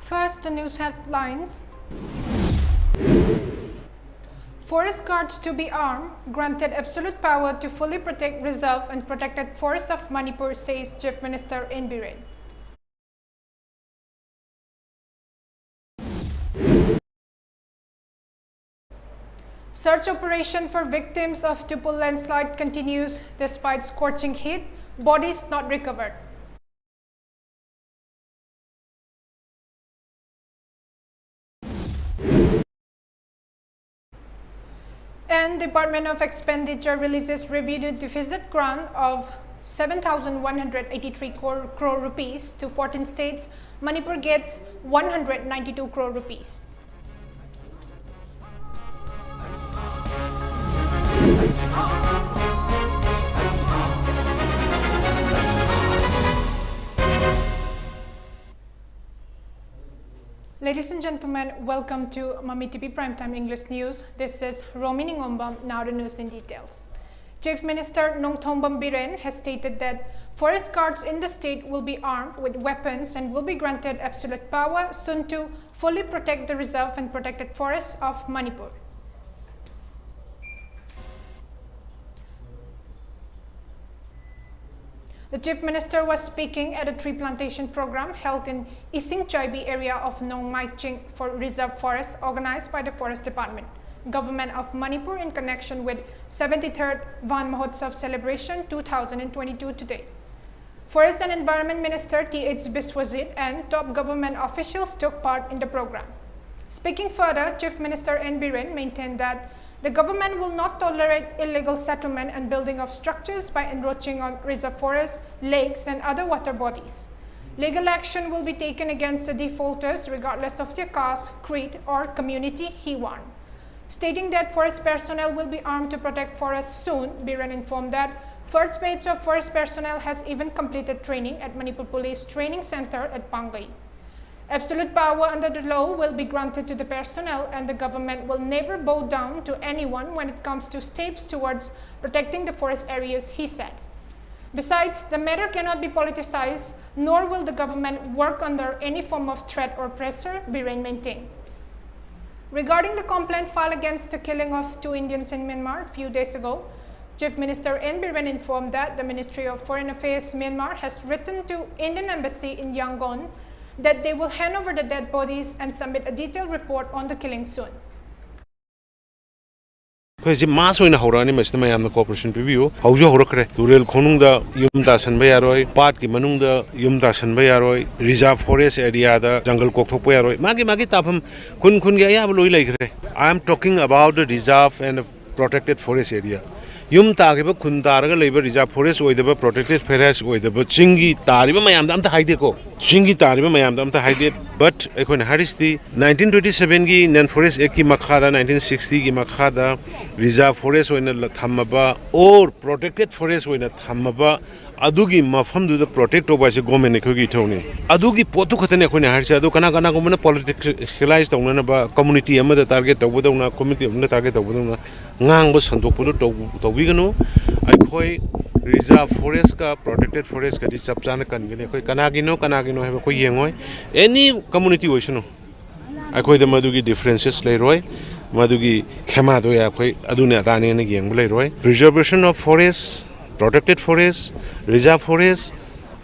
First, the news headlines. Forest guards to be armed, granted absolute power to fully protect reserve and protected forests of Manipur, says Chief Minister N. Biren. Search operation for victims of Tupul landslide continues despite scorching heat, bodies not recovered. And Department of Expenditure releases reviewed deficit grant of 7,183 crore rupees to 14 states. Manipur gets 192 crore rupees. Ladies and gentlemen, welcome to MAMI TV Primetime English News. This is ROMEE NINGOMBAM, now the news in details. Chief Minister NINGOMBAM Biren has stated that forest guards in the state will be armed with weapons and will be granted absolute power soon to fully protect the reserve and protected forests of Manipur. The Chief Minister was speaking at a tree plantation program held in Ising Chaibi area of Nong Mai Ching for reserve forests organized by the Forest Department, Government of Manipur in connection with 73rd Van Mahotsav celebration 2022 today. Forest and Environment Minister T.H. Biswajit and top government officials took part in the program. Speaking further, Chief Minister N. Biren maintained that the government will not tolerate illegal settlement and building of structures by encroaching on reserve forests, lakes, and other water bodies. Legal action will be taken against the defaulters regardless of their caste, creed, or community, he warned. Stating that forest personnel will be armed to protect forests soon, Biren informed that first batch of forest personnel has even completed training at Manipur Police Training Center at Pangai. Absolute power under the law will be granted to the personnel, and the government will never bow down to anyone when it comes to steps towards protecting the forest areas, he said. Besides, the matter cannot be politicized, nor will the government work under any form of threat or pressure, Biren maintained. Regarding the complaint filed against the killing of 2 Indians in Myanmar a few days ago, Chief Minister N. Biren informed that the Ministry of Foreign Affairs Myanmar has written to Indian Embassy in Yangon that they will hand over the dead bodies and submit a detailed report on the killing soon. Mass in Horani Mestamay cooperation review, Haujo Horokre, Turel Konunda, Yumda Sanbayaroi, Party Manunda, Yumda Sanbayaroi, Reserve Forest area, the Jungle Koktopoyaroi, Magi Magitapam, Kunkungaya Luilegre. I am talking about the reserve and protected forest area. Yum Tagiba Kundaraga Labor Reserve Forest with the protected forest with the Chingi Tariba Mayam to Haideko. Chingi Tariba Mayam to Haide, but Ekon Harris the 1927 gi Nan Forest Eki Makhada, 1960 gi Makhada, Reserve Forest when a Tamaba or protected forest when a Tamaba. Adugi mafam do the protect over the government Tony. Adugi Potukatan Harsado Kanakana Gomana politicalized on a community among the target of Wudona committee of the target of Wudona Ngang was Santopulo to Vigano. I call reserve forest, protected forest, Sapsana Kanagino have a Koyangoi. Any community ocean. I call the Madugi differences, Leroy. Madugi Kamadoya, Aduna Dani and Yang Leroy. Preservation of forests. Protected forest, reserve forest,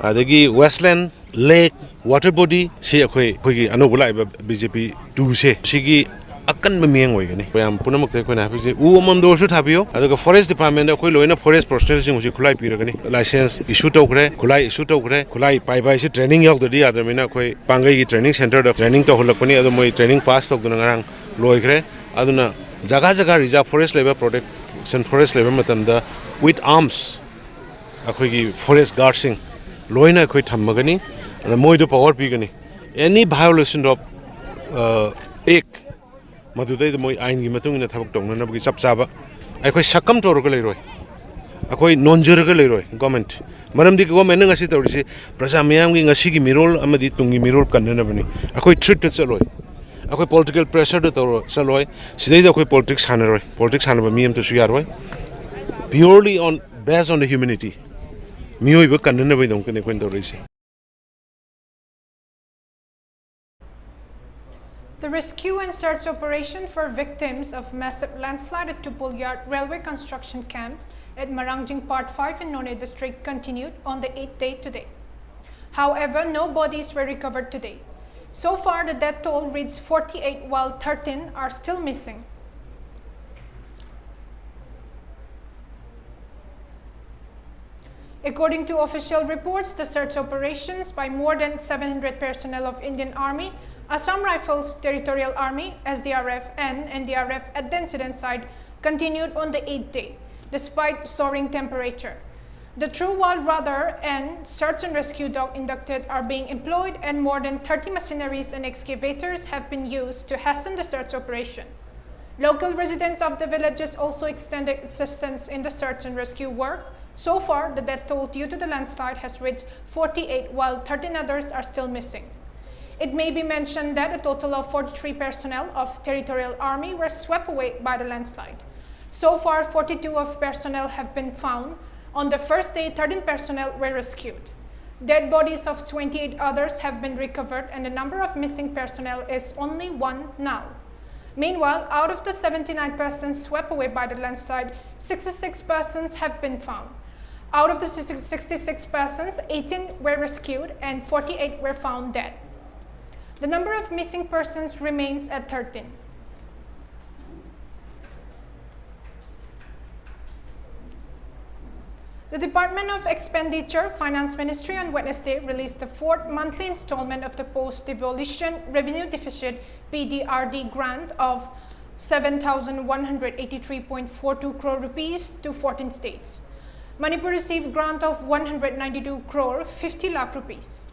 adagi westland, lake, water body, see a quiggy, anobula BJP to say, Sigi Akan Miang Wagani. I am Punamak when I visit Umando should have you. I think a forest department, a Quilloina forest processing which you Kulai Piragani, license issue to Gre, Kulai issue to Gre, Kulai Pai training of the other Mina Pangai training center of training to Holapani, other my training past of Gunarang, Loigre, Aduna, Zagazaga reserve forest labor protection forest labor matanda with arms. Forest guarding, Loina quit Hamagani, and a Moido power pigani. Any violation of egg, Madude the Moi Ain Matung in the Tabton and Sapsaba, I quite succumb to Rogalero. I quite non jurgalero, government. Madam de Gomen and a sitter, Prasamiang, a Sigi Mirol, Amadi Tungi Mirol Kandanabani. I quite treated Saloy. I quite political pressure to Saloy, Sida politics Hanoi, politics Hanabamium to Sugarway, purely on based on the humanity. Mio Kandanaway don't connect when the race. The rescue and search operation for victims of massive landslide at Tupul Yard Railway Construction Camp at Marangjing Part 5 in Nonne District continued on the 8th day today. However, no bodies were recovered today. So far, the death toll reads 48 while 13 are still missing. According to official reports, the search operations by more than 700 personnel of Indian Army, Assam Rifles, Territorial Army, SDRF and NDRF at the incident site continued on the 8th day, despite soaring temperature. The True World Radar and search and rescue dog inducted are being employed, and more than 30 machineries and excavators have been used to hasten the search operation. Local residents of the villages also extended assistance in the search and rescue work. So far, the death toll due to the landslide has reached 48 while 13 others are still missing. It may be mentioned that a total of 43 personnel of Territorial Army were swept away by the landslide. So far, 42 of personnel have been found. On the first day, 13 personnel were rescued. Dead bodies of 28 others have been recovered, and the number of missing personnel is only 1 now. Meanwhile, out of the 79 persons swept away by the landslide, 66 persons have been found. Out of the 66 persons, 18 were rescued and 48 were found dead. The number of missing persons remains at 13. The Department of Expenditure, Finance Ministry on Wednesday released the 4th monthly installment of the Post-Devolution Revenue Deficit PDRD grant of 7,183.42 crore rupees to 14 states. Manipur received grant of 192 crore 50 lakh rupees.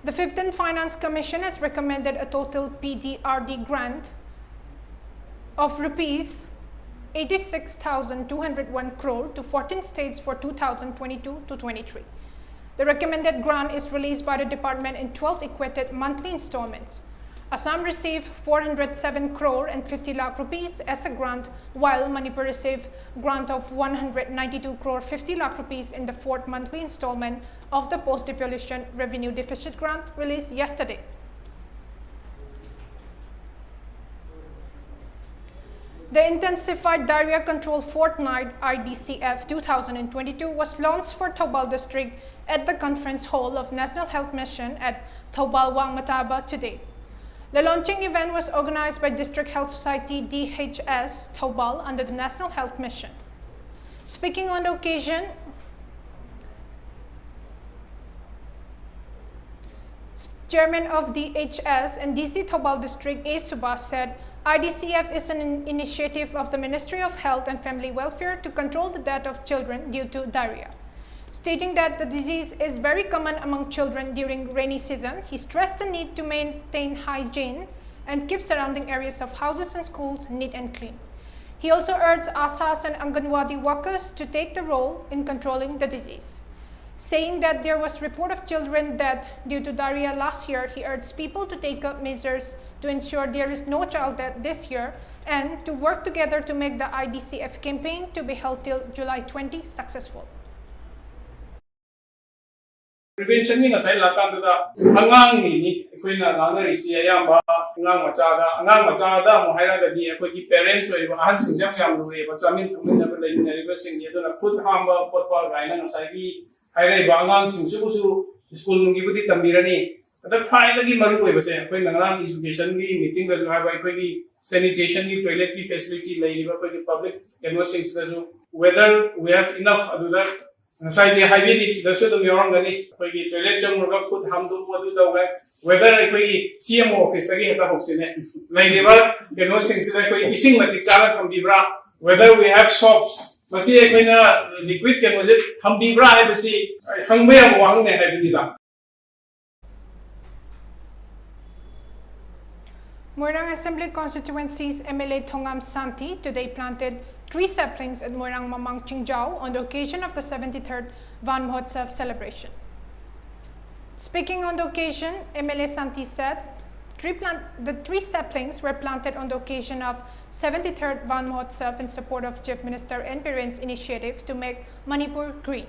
The 15th Finance Commission has recommended a total PDRD grant of rupees 86,201 crore to 14 states for 2022 to 23. The recommended grant is released by the department in 12 equated monthly installments. Assam received 407 crore and 50 lakh rupees as a grant, while Manipur received grant of 192 crore 50 lakh rupees in the 4th monthly installment of the Post-Devolution Revenue Deficit grant released yesterday. The Intensified Diarrhea Control Fortnight IDCF 2022 was launched for Taubal District at the Conference Hall of National Health Mission at Taubal Wangmataba today. The launching event was organized by District Health Society DHS Taubal under the National Health Mission. Speaking on the occasion, Chairman of DHS and DC Taubal District A. Subhas said, IDCF is an initiative of the Ministry of Health and Family Welfare to control the death of children due to diarrhea. Stating that the disease is very common among children during rainy season, he stressed the need to maintain hygiene and keep surrounding areas of houses and schools neat and clean. He also urged ASAs and Anganwadi workers to take the role in controlling the disease. Saying that there was report of children death due to diarrhea last year, he urged people to take up measures to ensure there is no child death this year and to work together to make the IDCF campaign to be held till July 20 successful. Prevention ni ngasai lakam da angang ni ekoi na ngana risi ayamba angang machada mo haira da di ekoi ki parents oi ba han singjam yam lu re ba chamin thumin na le ni ba sing ye na khud hamba potpa gaina ngasai ki haira ba angang sing su school ngi budi tambirani ada khai lagi maru oi ba se ekoi na ngang education ni meeting da ju ha ba ekoi ki sanitation ni toilet ki facility lai ba ekoi ki public universities da ju whether we have enough aduda Nasai di highway is the sort of your gani, Peggy, toilet chamber could handle what do the whether I pay CMO office again at the house in it. Like never, you know, since like we sing like it's from the bra, whether we have shops. So see, I mean, liquid can was it, Humby bra, I see, hungry of one and I believe that. Moirang Assembly Constituency's MLA Thongam Santi today planted 3 saplings at Moirang Mamang Chingjao on the occasion of the 73rd Van Mahotsav celebration. Speaking on the occasion, MLA Santi said the 3 saplings were planted on the occasion of 73rd Van Mahotsav in support of Chief Minister N. Biren's initiative to make Manipur green.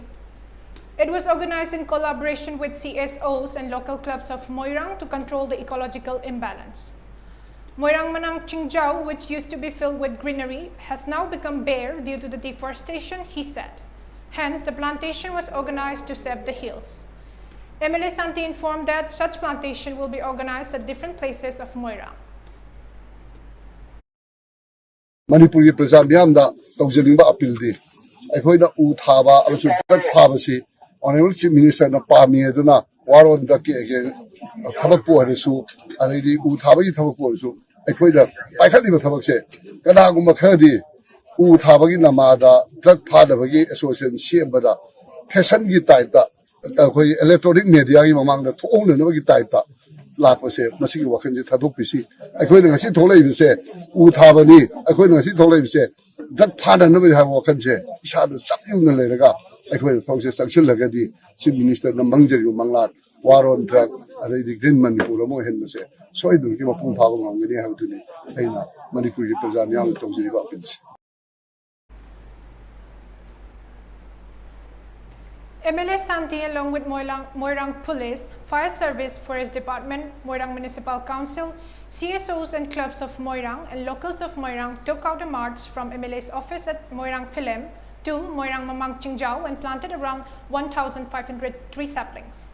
It was organized in collaboration with CSOs and local clubs of Moirang to control the ecological imbalance. Moirang Manang Chingjao, which used to be filled with greenery, has now become bare due to the deforestation, he said. Hence, the plantation was organized to save the hills. MLA Santi informed that such plantation will be organized at different places of Moirang. Manipuri Praja Myamda Tawjalinba appeal di. Aikoina U Thaba amasung Trak Phabasi Honorable Chief Minister na Pami aduna waron daki again thabak po harisu adai U Thabagi thabak po harisu aikoina paikhaliba thabak se kanagumba kharadi U Thabagi namada Trak Phadabagi Association sembada fashion gi type da akoi electronic media gi mamangda thongna nabagi type da lakpase masigi wakhanji thadokpisi aikoina ngasi tholai U Thabani aikoina ngasi tholai bise That part of the Hawakanje, Shad Sapu Lega, I could have Sanction Lagadi, Chief Minister Namangja Manglat, War on Drug, the Green Manipur, Mohense. So I don't give a phone power on when they have to be Manipuri Prazamian Tozi Rockins. MLA Santi, along with Moirang Police, Fire Service, Forest Department, Moirang Municipal Council, CSOs and clubs of Moirang and locals of Moirang took out a march from MLA's office at Moirang Philem to Moirang Mamang Chingjao and planted around 1,500 tree saplings.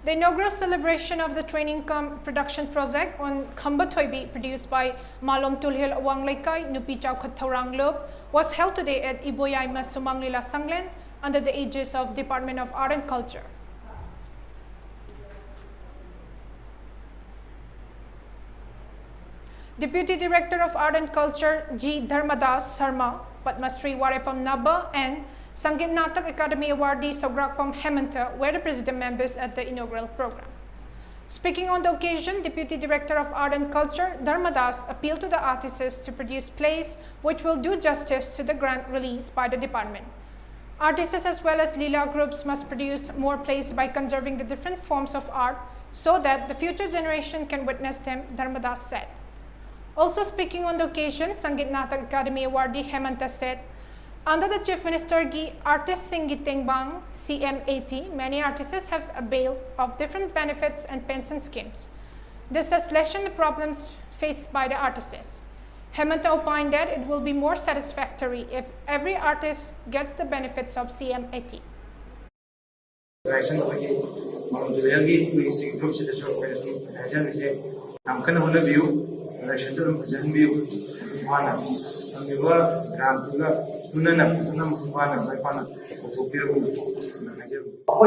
The inaugural celebration of the training production project on Khamba Thoibi, produced by Malom Tulhil Awang Laikai, Nupi Chau Khathaurang Lob, was held today at Iboyai Masumang Lila Sanglen under the aegis of Department of Art and Culture. Deputy Director of Art and Culture G. Dharmadas Sarma, Padmasri Warepam Naba and Sangeet Natak Academy awardee Sograkpam Hemanta were the president members at the inaugural program. Speaking on the occasion, Deputy Director of Art and Culture Dharmadas appealed to the artists to produce plays which will do justice to the grant released by the department. Artists as well as Leela groups must produce more plays by conserving the different forms of art so that the future generation can witness them, Dharmadas said. Also speaking on the occasion, Sangeet Natak Academy awardee Hemanta said, under the Chief Minister Gi Artist Singit Tengbang CM80, many artists have availed of different benefits and pension schemes. This has lessened the problems faced by the artists. Hemanta opined that it will be more satisfactory if every artist gets the benefits of CM80. Election to represent you, one of the world, Rampuga, Sunana, one of my partner, to be able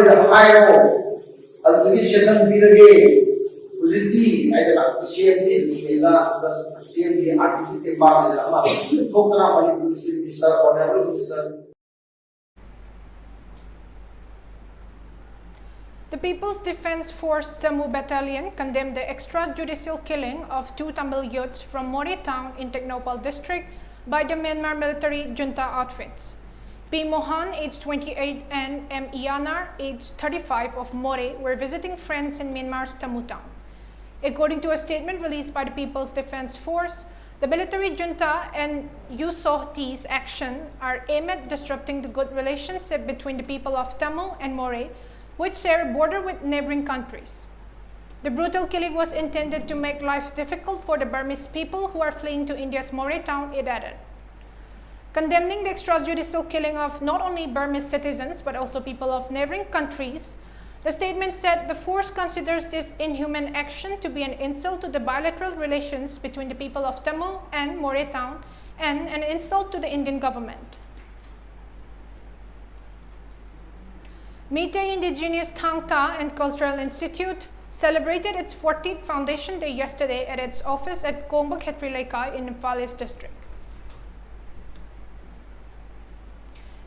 to hire a position be again. Usually, I cannot CMD, the CMD article, talk about or whatever. The People's Defence Force Jammu Battalion condemned the extrajudicial killing of 2 Tamil youths from More town in Teknopal district by the Myanmar military junta outfits. P. Mohan, aged 28, and M. Ianar, aged 35 of More were visiting friends in Myanmar's Tammu town. According to a statement released by the People's Defence Force, the military junta and USOT's action are aimed at disrupting the good relationship between the people of Tammu and More, which share a border with neighboring countries. The brutal killing was intended to make life difficult for the Burmese people who are fleeing to India's More town, it added. Condemning the extrajudicial killing of not only Burmese citizens but also people of neighboring countries, the statement said the force considers this inhuman action to be an insult to the bilateral relations between the people of Tammu and More town and an insult to the Indian government. Meitei Indigenous Thangta and Cultural Institute celebrated its 40th Foundation Day yesterday at its office at Komba Khetri Laikai in Imphal East District.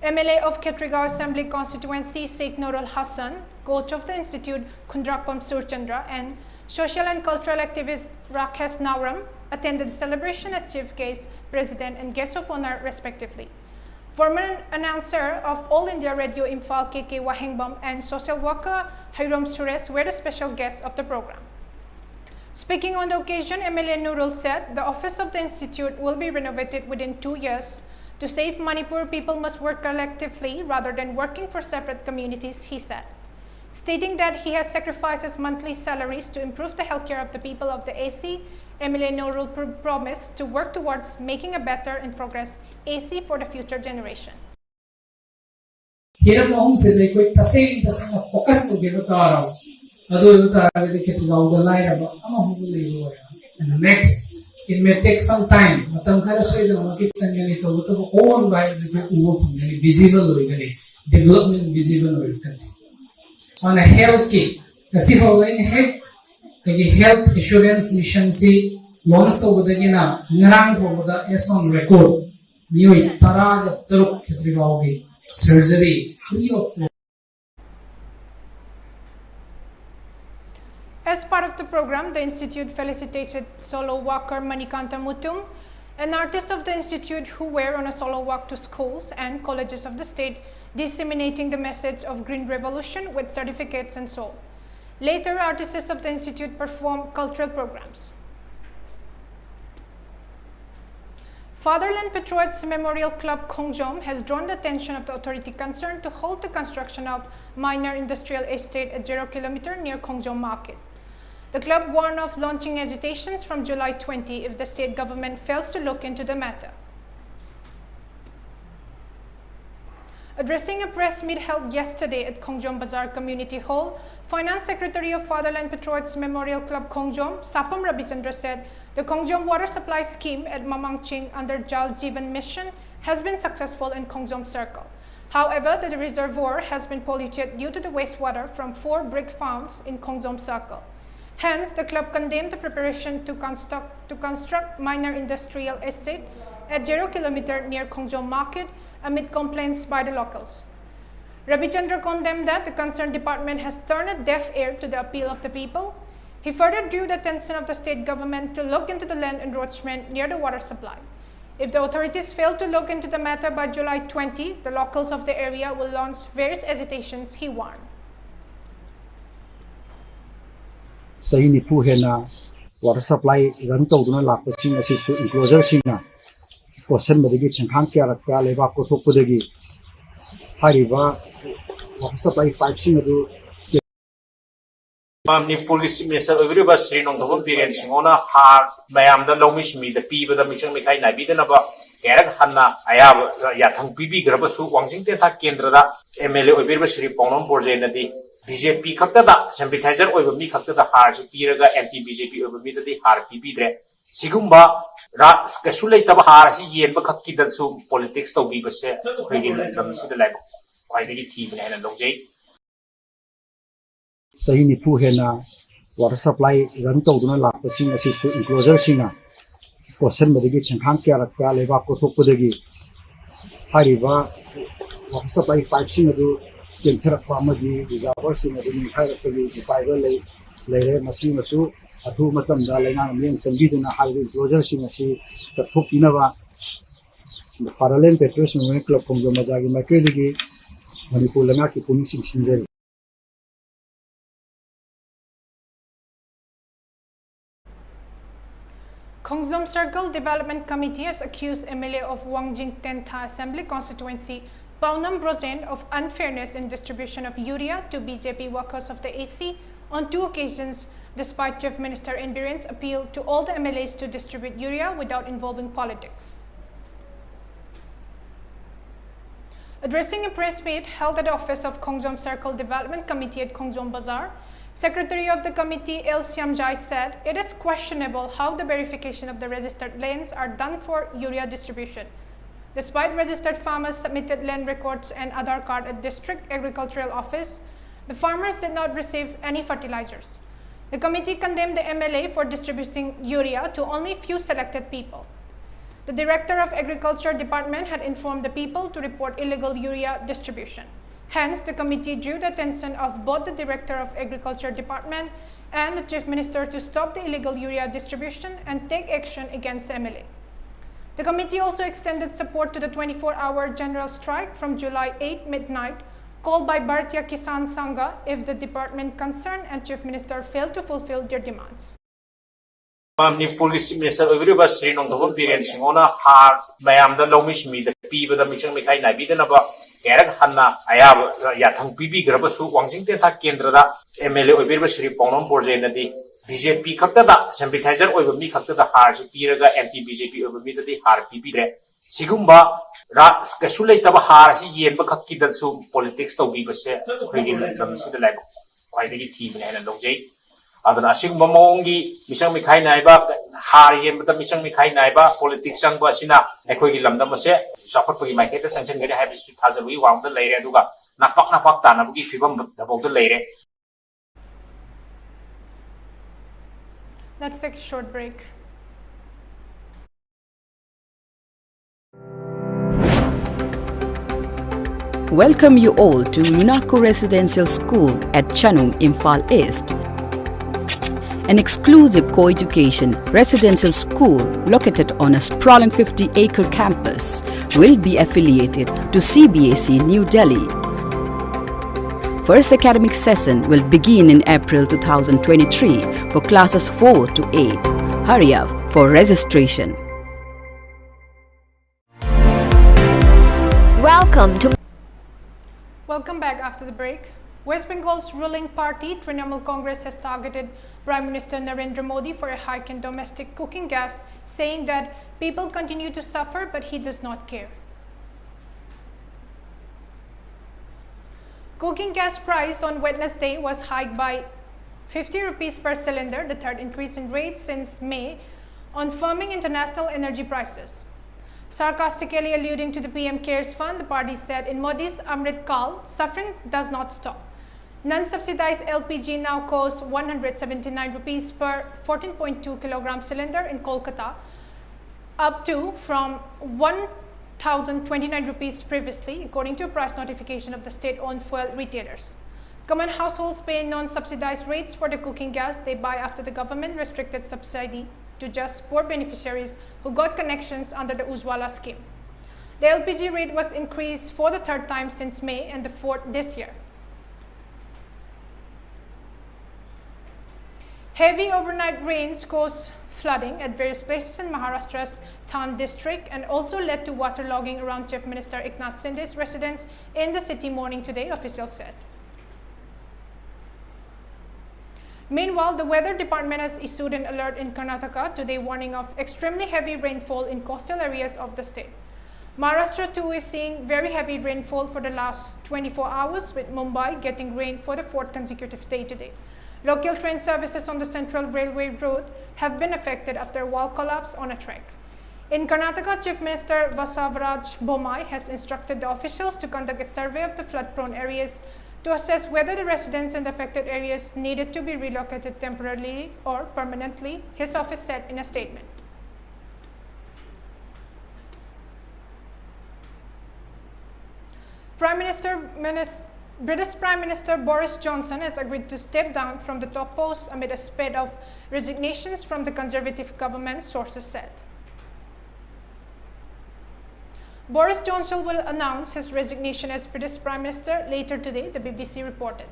MLA of Khetrigao Assembly Constituency Sheikh Nurul Hassan, coach of the Institute Khundrakpam Surchandra and social and cultural activist Rakesh Nauram attended the celebration as chief guest, president and guest of honor respectively. Former announcer of All India Radio Imphal KK Wahengbam and social worker Hiram Suresh were the special guests of the program. Speaking on the occasion, MLA Nurul said the office of the institute will be renovated within 2 years To save Manipur, people must work collectively rather than working for separate communities, he said. Stating that he has sacrificed his monthly salaries to improve the healthcare of the people of the AC, MLA Norul promised to work towards making a better and progress AC for the future generation. And the next, it may take some time. Owned by the visible development visible. On a health kit, kasi hawin health health insurance mission si launch to budagina ngarang ko buda is on record. Miyoy tara taruk kitrigaogi surgery free of. As part of the program, the Institute felicitated solo walker Manikanta Mutum, an artist of the Institute who were on a solo walk to schools and colleges of the state, disseminating the message of Green Revolution with certificates and so. Later, artists of the Institute performed cultural programs. Fatherland Patriots Memorial Club Khongjom has drawn the attention of the authority concerned to halt the construction of minor industrial estate at 0 km near Khongjom Market. The club warned of launching agitations from July 20 if the state government fails to look into the matter. Addressing a press meet held yesterday at Khongjom Bazaar Community Hall, Finance Secretary of Fatherland Patriots Memorial Club Khongjom, Sapam Rabichandra said the Khongjom water supply scheme at Mamangching under Jal Jeevan Mission has been successful in Khongjom Circle. However, the reservoir has been polluted due to the wastewater from 4 brick farms in Khongjom Circle. Hence, the club condemned the preparation to construct minor industrial estate at 0 km near Khongjom Market amid complaints by the locals. Rabichandra condemned that the concerned department has turned a deaf ear to the appeal of the people. He further drew the attention of the state government to look into the land encroachment near the water supply. If the authorities fail to look into the matter by July 20, the locals of the area will launch various agitations, he warned. Sahi nipu hena water supply run tawduna lakpasing asisu enclosure singa portion badagi thangkhang kya rakka leba kothok podagi hariba water supply pipe sing adu MAMI police minister everybody Sri Nongdobam Piren Singona har mayam da lomish mi da pi da mission mi thai nabi da na ba kerak hanna aya ya thang pibi graba su wangsing te tha kendra da MLA everybody Sri Ponom Borje na di BJP khakta da sympathizer oiba mi khakta da har si piraga anti BJP oiba mi da di har pibi dre sigumba ra kasulai tab har si yen ba khakki da su politics to bi base khogin lam su da lai khwai da gi thi bane na longjai sahi nipu hena water supply run tawduna lakpasing asisu enclosure singa portion badagi thangkhang kya rakka leba kothok podagi hariba water supply pipe sing adu Kentera Pamadi, Disaster in the Hierarchy, the Bible, Lay Masimasu, Atu Matam, Dalangan, and Bidin, a highway closure, Sinasi, the Pupinava, the Parallel Petrus, and Club from the Mazagi Makedi, Manipulanaki, Punishing Sinjel. Khongjom Circle Development Committee has accused MLA of Wangjing Tentha Assembly Constituency Paunam Brozen of unfairness in distribution of urea to BJP workers of the AC on 2 occasions, despite Chief Minister Inbiren's appeal to all the MLAs to distribute urea without involving politics. Addressing a press meet held at the office of Khongjom Circle Development Committee at Khongjom Bazaar, Secretary of the committee El Siamjai said it is questionable how the verification of the registered lands are done for urea distribution. Despite registered farmers submitted land records and Aadhaar card at District Agricultural Office, the farmers did not receive any fertilizers. The committee condemned the MLA for distributing urea to only few selected people. The Director of Agriculture Department had informed the people to report illegal urea distribution. Hence, the committee drew the attention of both the Director of Agriculture Department and the Chief Minister to stop the illegal urea distribution and take action against MLA. The committee also extended support to the 24-hour general strike from July 8 midnight, called by Bharatiya Kisan Sangha if the department concerned and Chief Minister failed to fulfill their demands. Manipur's Chief Minister Oviraba Sri Nongdobam Biren Singona Har Mayam the Lomish me the P with the Mission Mikai Nabidanaba Eric Hanna Ayab Yatang Pibi Grabasu Wangsington Kendra MLA Oviraba Sri Ponam Porzenadi BJP Kakta sympathizer over me Kakta the Har Piraga anti BJP over me the Har Pibi Sigumba Kasulate Har Yen Bakaki that so politics to be Base reading the level quite a team and a lojay. Adana asing mamongi misang mikai naiba hariyen bata misang mikai naiba politics sang ba sina ekoi gi lamda mase support pagi mai kete sanction gari habi su thazarui wang da leire aduga napak ta na bugi fibam da bog da leire. Let's take a short break. Welcome you all to UNACO Residential School at Chanung, Imphal East. An exclusive co-education residential school located on a sprawling 50-acre campus will be affiliated to CBSE New Delhi. First academic session will begin in April 2023 for classes 4 to 8. Hurry up for registration. Welcome back after the break. West Bengal's ruling party, Trinamool Congress, has targeted Prime Minister Narendra Modi for a hike in domestic cooking gas, saying that people continue to suffer, but he does not care. Cooking gas price on Wednesday was hiked by 50 rupees per cylinder, the third increase in rates since May, on firming international energy prices. Sarcastically alluding to the PM Cares Fund, the party said in Modi's Amrit Kal, suffering does not stop. Non-subsidized LPG now costs 179 rupees per 14.2 kilogram cylinder in Kolkata, up to from 1,029 rupees previously, according to a price notification of the state-owned fuel retailers. Common households pay non-subsidized rates for the cooking gas they buy after the government restricted subsidy to just poor beneficiaries who got connections under the Ujjwala scheme. The LPG rate was increased for the third time since May and the fourth this year. Heavy overnight rains caused flooding at various places in Maharashtra's Thane district and also led to waterlogging around Chief Minister Eknath Shinde's residence in the city morning today, officials said. Meanwhile, the Weather Department has issued an alert in Karnataka today warning of extremely heavy rainfall in coastal areas of the state. Maharashtra too is seeing very heavy rainfall for the last 24 hours, with Mumbai getting rain for the fourth consecutive day today. Local train services on the Central Railway route have been affected after a wall collapse on a track. In Karnataka, Chief Minister Basavaraj Bommai has instructed the officials to conduct a survey of the flood-prone areas to assess whether the residents in the affected areas needed to be relocated temporarily or permanently, his office said in a statement. British Prime Minister Boris Johnson has agreed to step down from the top post amid a spate of resignations from the Conservative government, sources said. Boris Johnson will announce his resignation as British Prime Minister later today, the BBC reported.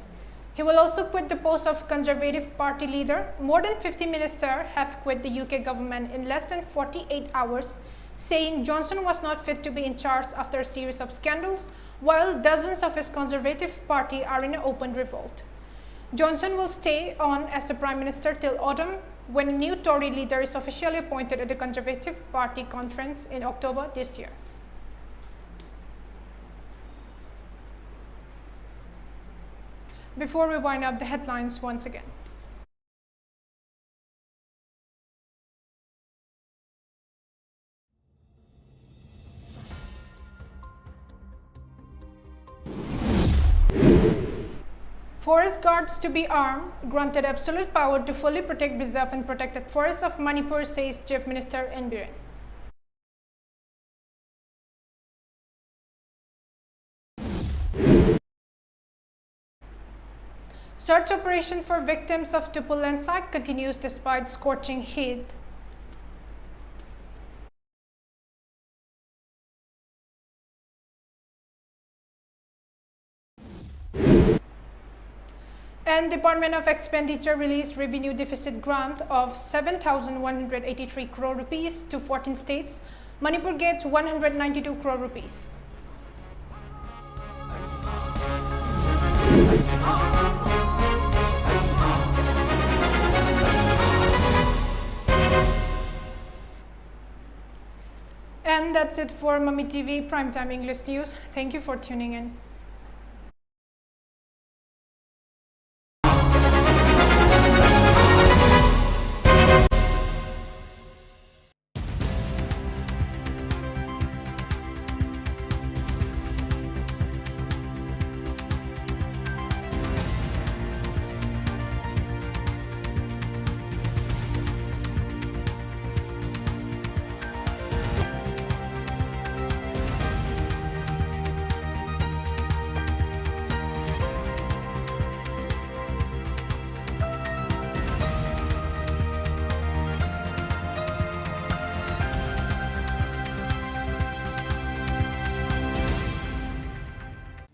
He will also quit the post of Conservative Party leader. More than 50 ministers have quit the UK government in less than 48 hours, saying Johnson was not fit to be in charge after a series of scandals, while dozens of his Conservative Party are in an open revolt. Johnson will stay on as the Prime Minister till autumn, when a new Tory leader is officially appointed at the Conservative Party conference in October this year. Before we wind up the headlines once again. Forest guards to be armed, granted absolute power to fully protect reserve and protected forest of Manipur, says Chief Minister N. Biren. Search operation for victims of Tupul landslide continues despite scorching heat. And Department of Expenditure released revenue deficit grant of 7,183 crore rupees to 14 states. Manipur gets 192 crore rupees. And that's it for MAMI TV Primetime English News. Thank you for tuning in.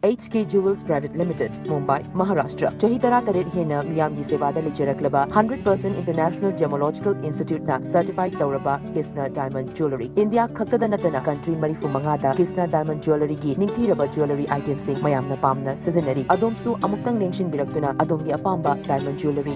HK Jewels Private Limited, Mumbai, Maharashtra. Chahi tara taret hena miyamgi sevada lichiraklaba 100% International Gemological Institute na certified tauraba Kisna Diamond Jewelry. India khaktada natana country marifu mangada Kisna Diamond Jewelry gi ningtiraba jewelry items sing mayamna pamna seasonary. Adomsu amuktang nengshin biraktuna adomgi apamba diamond jewelry